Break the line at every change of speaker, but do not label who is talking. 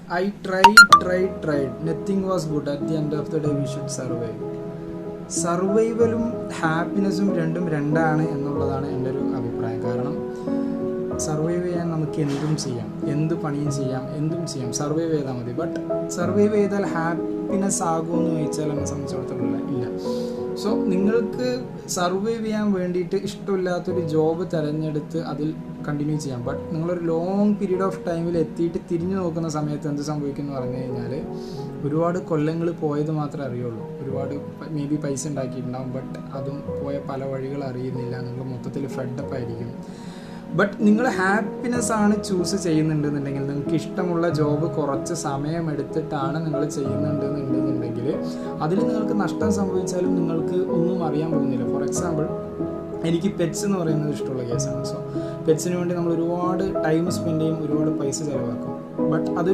I tried. Nothing was good. At the end of the day, we should survive. സർവൈവലും ഹാപ്പിനെസ്സും രണ്ടാണ് എന്നുള്ളതാണ് എൻ്റെ ഒരു അഭിപ്രായം. കാരണം സർവൈവ് ചെയ്യാൻ നമുക്ക് എന്തും ചെയ്യാം, എന്ത് പണിയും ചെയ്യാം, എന്തും ചെയ്യാം, സർവൈവ് ചെയ്താൽ മതി. ബട്ട് സർവൈവ് ചെയ്താൽ ഹാപ്പിനെസ് ആകുമെന്ന് ചോദിച്ചാൽ എന്നെ സംബന്ധിച്ചിടത്തോളം ഇല്ല. സോ നിങ്ങൾക്ക് സർവൈവ് ചെയ്യാൻ വേണ്ടിയിട്ട് ഇഷ്ടമില്ലാത്തൊരു ജോബ് തിരഞ്ഞെടുത്ത് അതിൽ കണ്ടിന്യൂ ചെയ്യാം. ബട്ട് നിങ്ങളൊരു ലോങ് പീരീഡ് ഓഫ് ടൈമിൽ എത്തിയിട്ട് തിരിഞ്ഞു നോക്കുന്ന സമയത്ത് എന്ത് സംഭവിക്കും എന്ന് പറഞ്ഞു കഴിഞ്ഞാൽ ഒരുപാട് കൊല്ലങ്ങൾ പോയത് മാത്രമേ അറിയുള്ളൂ. ഒരുപാട് മേ ബി പൈസ ഉണ്ടാക്കിയിട്ടുണ്ടാകും, ബട്ട് അതും പോയ പല വഴികൾ അറിയുന്നില്ല. നിങ്ങൾ മൊത്തത്തിൽ ഫെഡപ്പ് ആയിരിക്കും. ബട്ട് നിങ്ങൾ ഹാപ്പിനെസ് ആണ് ചൂസ് ചെയ്യുന്നുണ്ടെന്നുണ്ടെങ്കിൽ, നിങ്ങൾക്ക് ഇഷ്ടമുള്ള ജോബ് കുറച്ച് സമയമെടുത്തിട്ടാണ് നിങ്ങൾ ചെയ്യുന്നുണ്ടെന്നുണ്ടെങ്കിൽ അതിൽ നിങ്ങൾക്ക് നഷ്ടം സംഭവിച്ചാലും നിങ്ങൾക്ക് ഒന്നും അറിയാൻ പോകുന്നില്ല. ഫോർ എക്സാമ്പിൾ, എനിക്ക് പെറ്റ്സ് എന്ന് പറയുന്നത് ഇഷ്ടമുള്ള കേസാണ്. സോ പെറ്റ്സിന് വേണ്ടി നമ്മൾ ഒരുപാട് ടൈം സ്പെൻഡ് ചെയ്യും, ഒരുപാട് പൈസ ചിലവാക്കും. ബട്ട് അത്